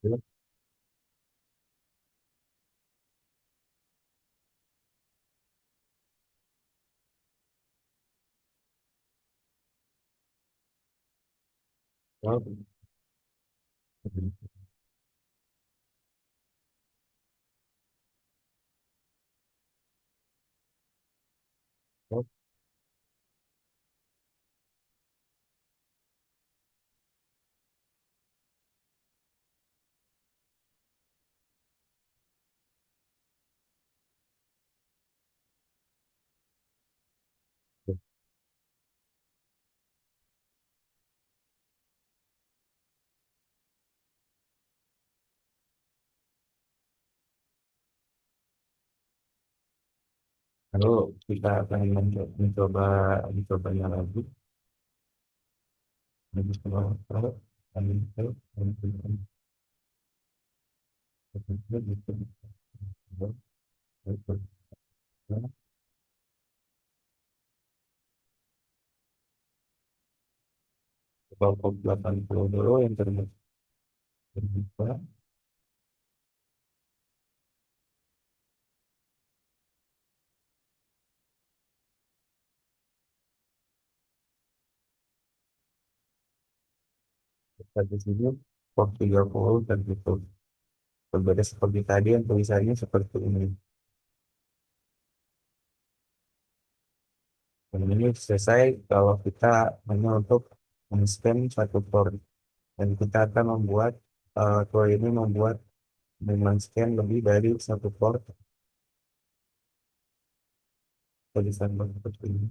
ya, lalu kita akan mencobanya lagi. Lebih kalau kelompok 80 dulu yang terbuka. Di sini kelompok 30 tertutup. Berbeda seperti tadi yang tulisannya seperti ini. Dan ini selesai kalau kita hanya untuk men-scan satu port. Dan kita akan membuat tool ini membuat dengan scan lebih dari satu port tulisan seperti ini.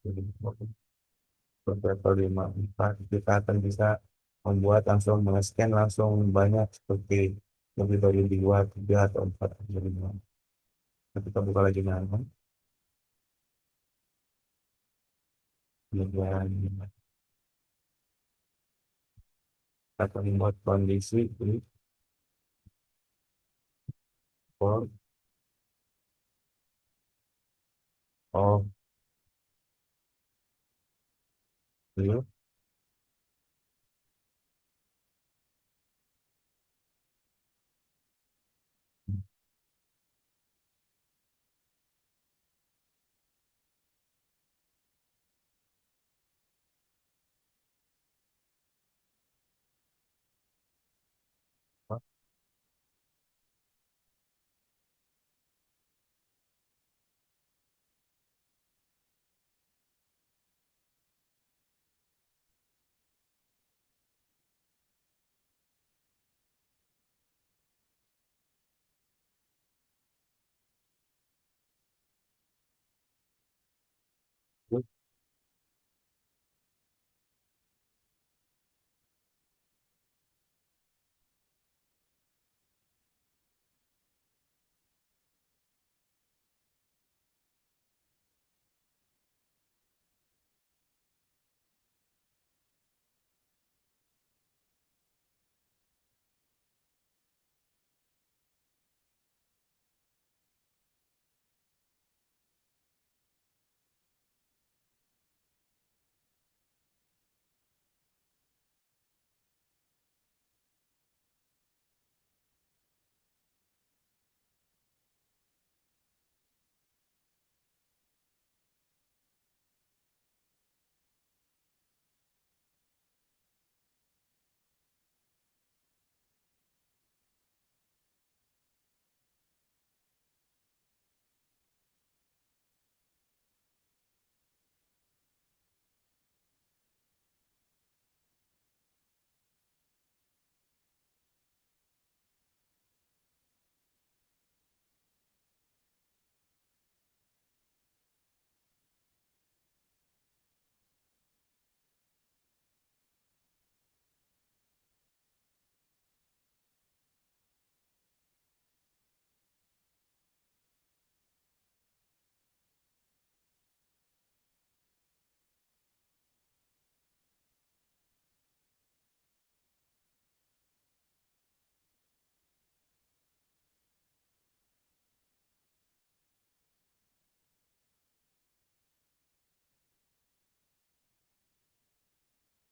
Jadi, beberapa 54 kita akan bisa membuat langsung men-scan langsung banyak seperti lebih dari 2, 3 atau 4 atau 5. Nah, kita buka lagi nama. Kemudian kita akan membuat kondisi ini for all view.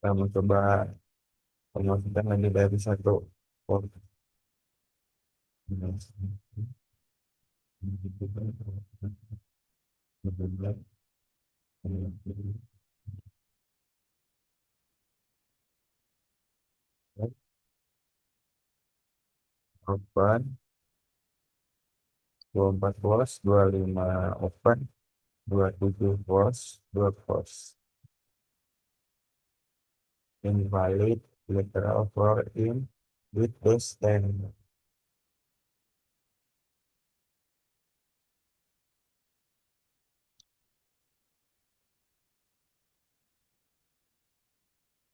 Kita mencoba memasukkan lagi dari satu port. Open 24 close, 25 open, 27 close, 2 close. Invalid literal for in with this 10.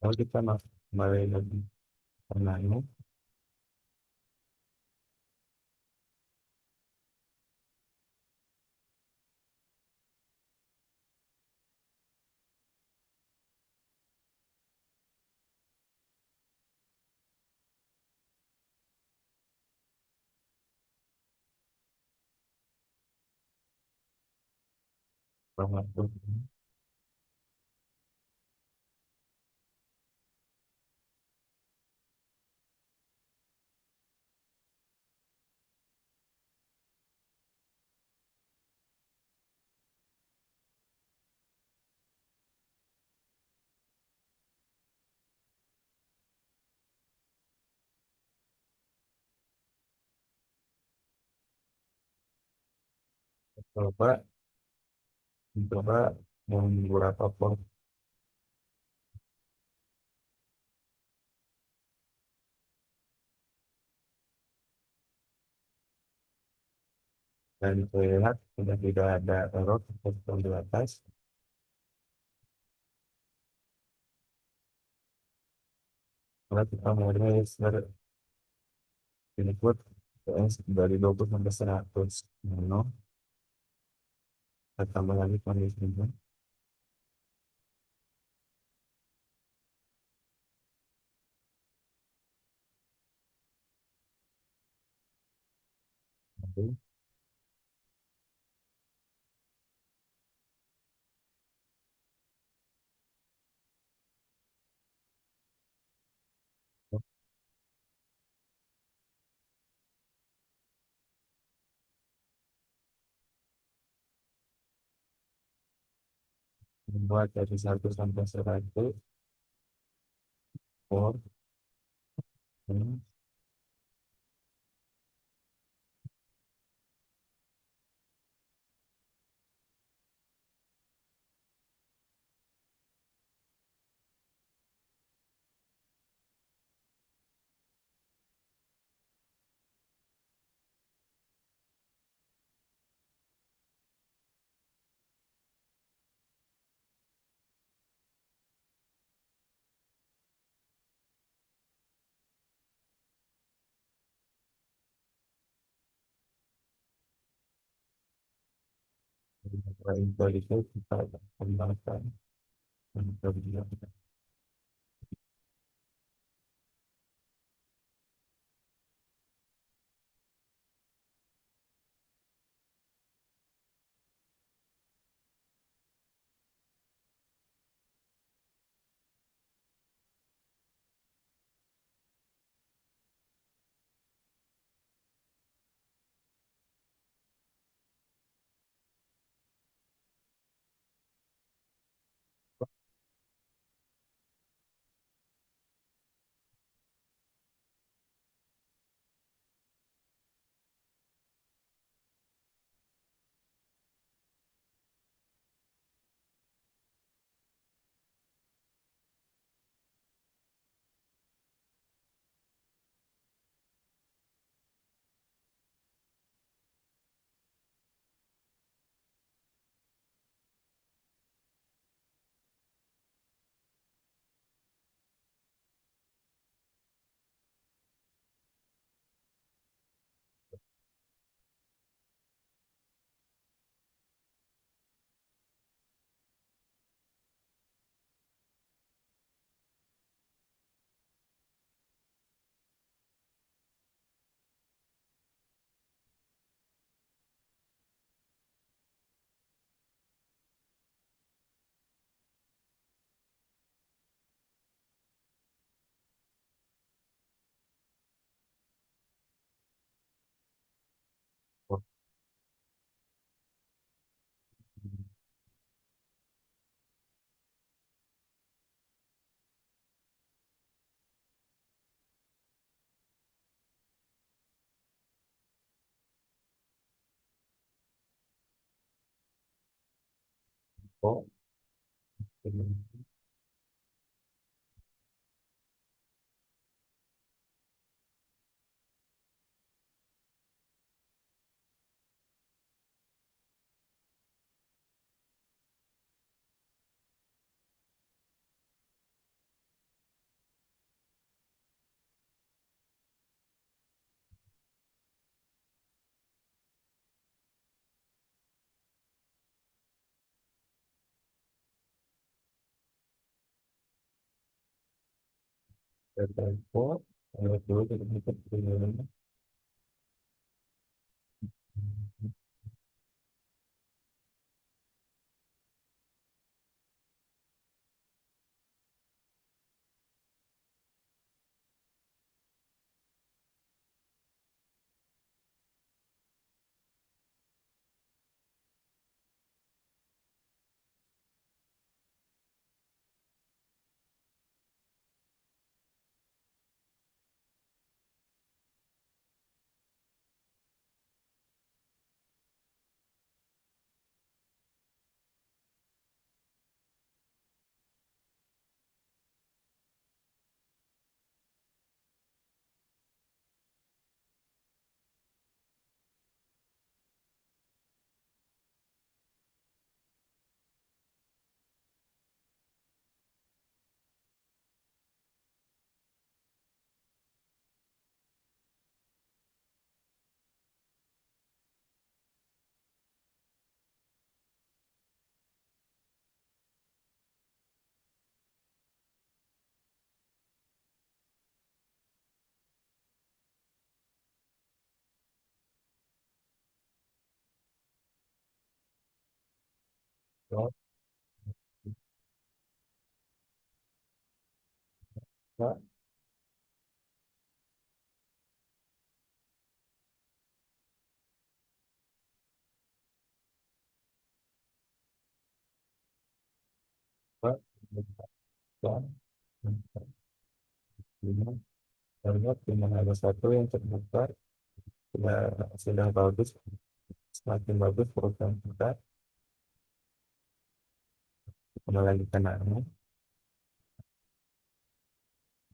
Kalau kita masuk kembali lagi ke menu, Ramadan. Coba coba beberapa port dan terlihat sudah tidak ada error seperti di atas. Karena kita mulai input dari 20 sampai 100 nano, kita tambah lagi kondisinya. Oke, membuat dari 1 sampai 100 for ini info itu kita kembangkan untuk dia. Oh, data import, dulu kita buat dengan dua, dua, dua, dua, empat, lima. Terlihat dengan ada satu yang terbuka sudah bagus, semakin bagus program kita. Melanjutkan ini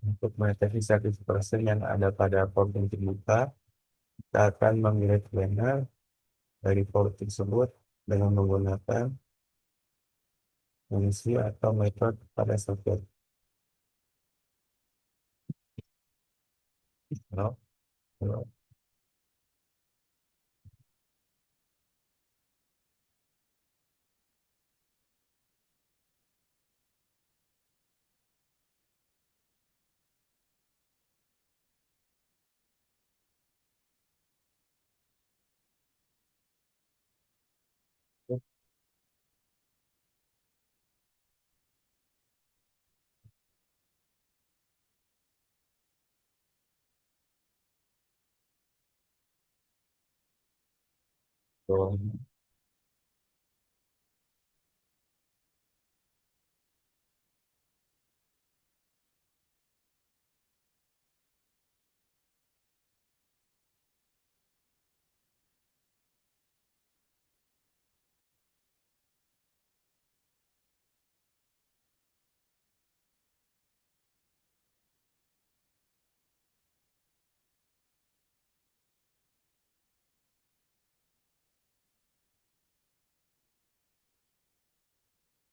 untuk mendeteksi status yang ada pada port yang terbuka, kita akan memilih planner dari port tersebut dengan menggunakan fungsi atau metode pada soket. No, no, no,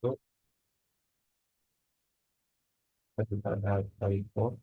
no, kita ada typo.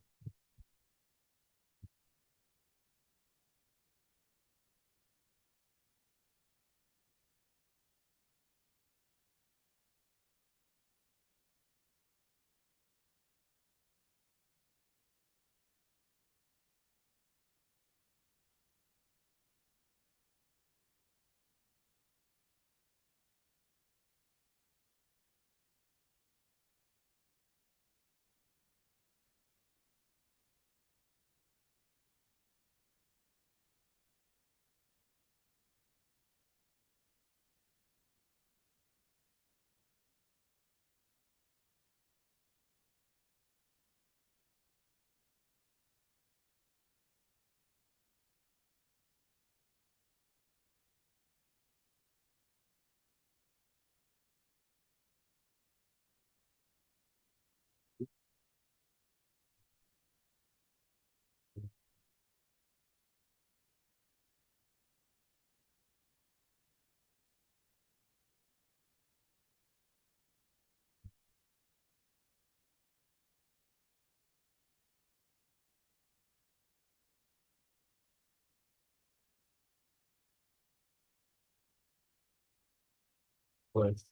Pues,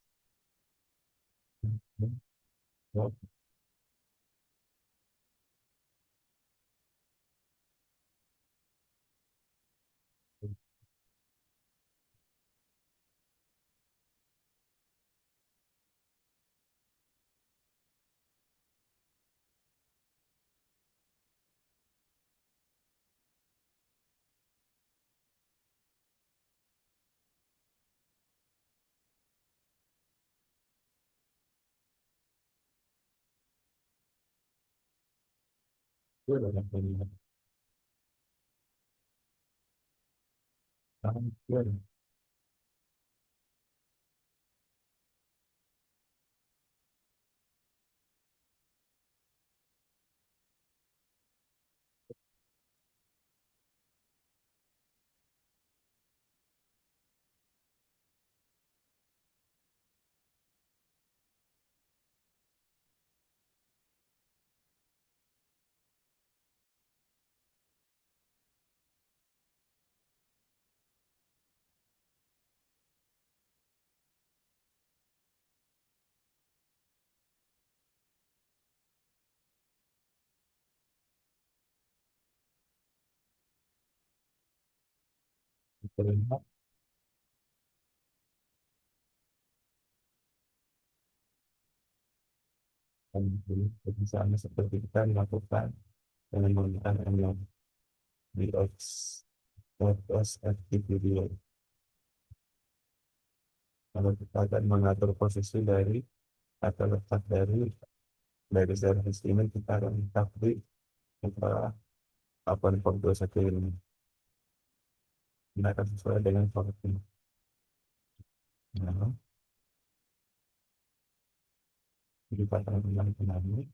no, no, itu adalah pilihan. Itu adalah pilihan. misalnya seperti kita melakukan dengan menggunakan ML di Ops Active Video. Kalau kita akan mengatur posisi dari atau letak dari service ini, kita akan letak di antara 8.21 ini. Ini akan sesuai dengan port ini. Nah, jadi patang ulang kembali.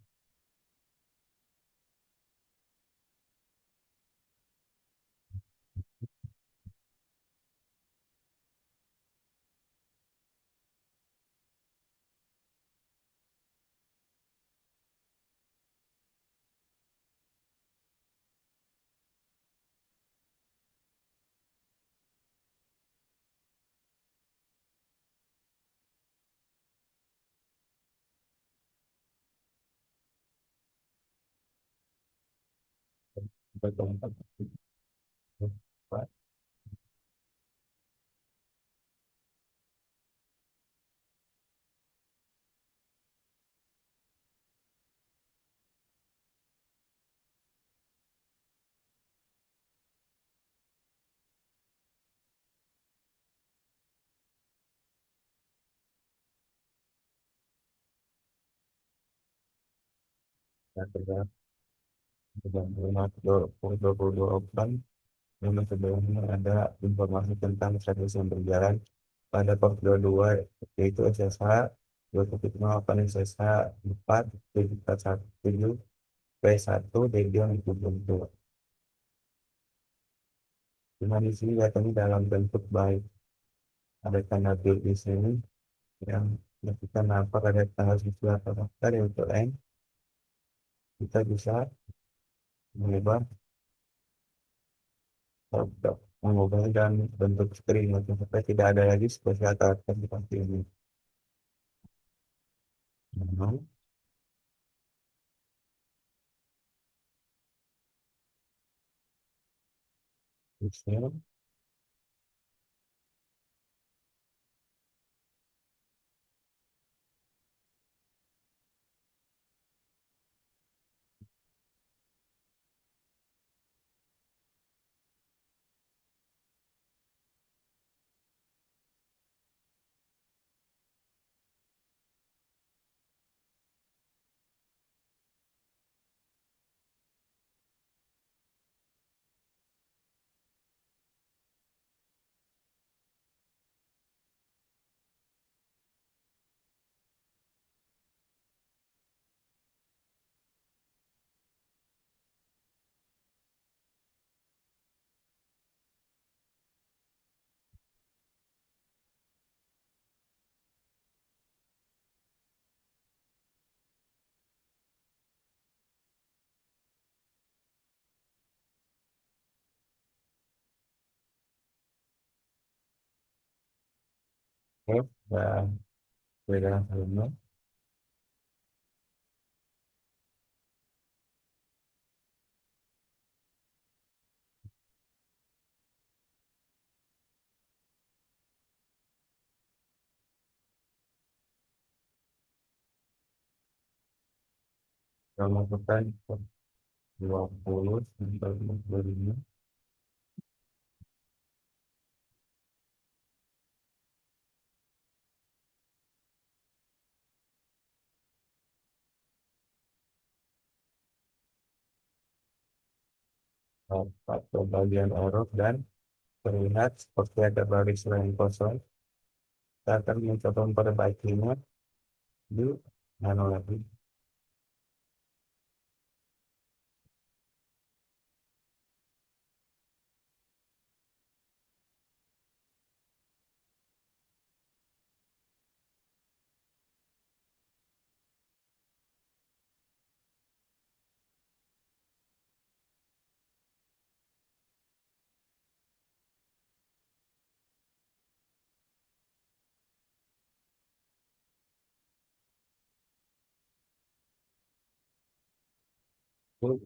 Kita bergerak dengan 2022 Oktober. Memang sebelumnya ada informasi tentang status yang berjalan pada port 22, yaitu SSH 2.08, SSH 4 7 P1 Debian itu bentuk. Cuma di sini datanya dalam bentuk byte. Ada tanda build di sini yang kita nampak ada tanggal siswa atau daftar yang untuk N. Kita bisa mengubah mengubah dan bentuk screen supaya tidak ada lagi spesial karakter seperti ini. Nah, bisa dan beda halnya. Kita lakukan 20 sampai 25 atau bagian orok dan terlihat seperti ada baris yang kosong. Kita akan mencoba memperbaikinya di nano lagi. Itu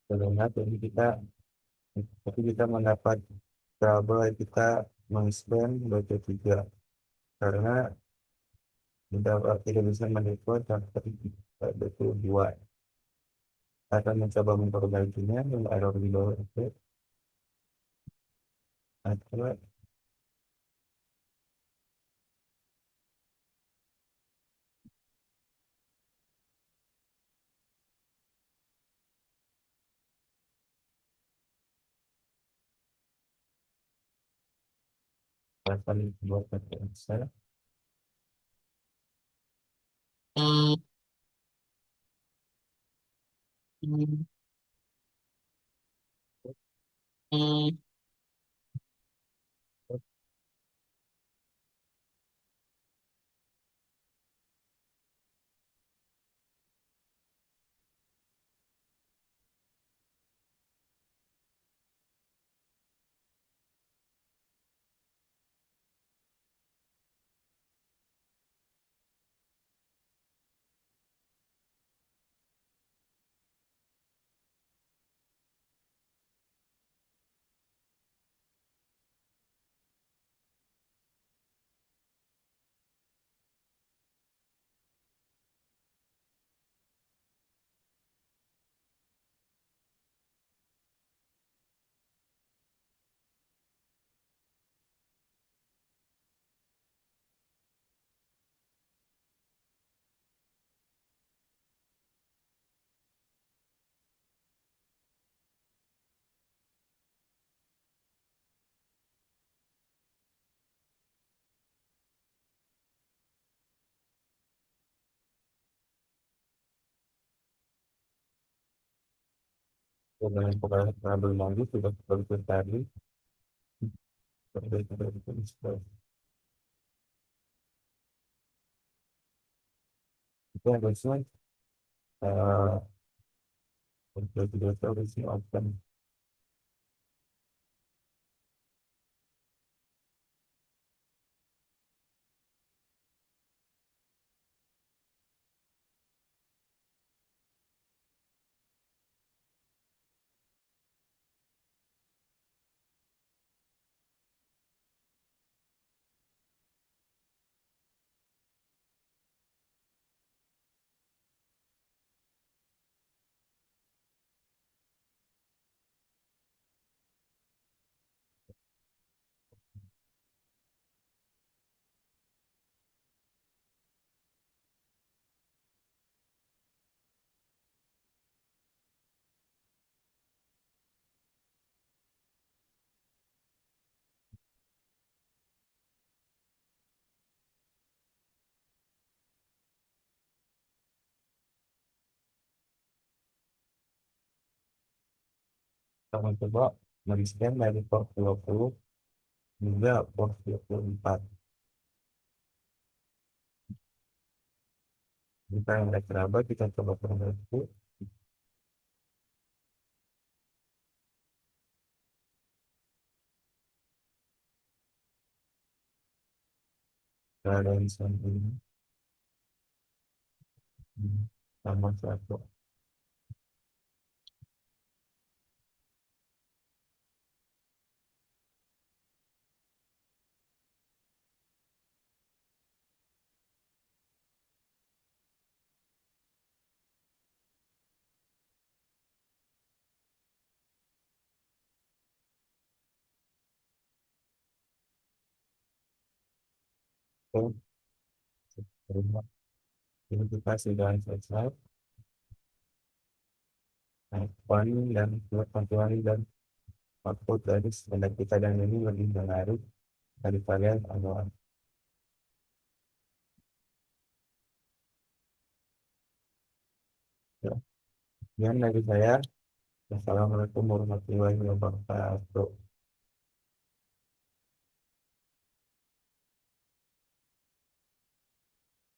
Terlihat jadi kita, tapi kita mendapat trouble kita meng-spam baca tiga karena tidak bisa mendekor sampai betul dua. Akan mencoba memperbaikinya yang error di bawah itu atau akan sebuah kata besar. Dengan problem lagi sudah seperti tadi itu harusnya eh untuk tidak solusi open kita coba men-scan dari port 20 hingga port 24 jika yang ada kerabat kita coba perbaiki keadaan ini sama satu. Oke, terima. Ini kita sudah selesai. Nah, one dan one dan output dari standar kita dan ini lebih menarik dari varian anual. Ya, sekian dari saya. Assalamualaikum warahmatullahi wabarakatuh.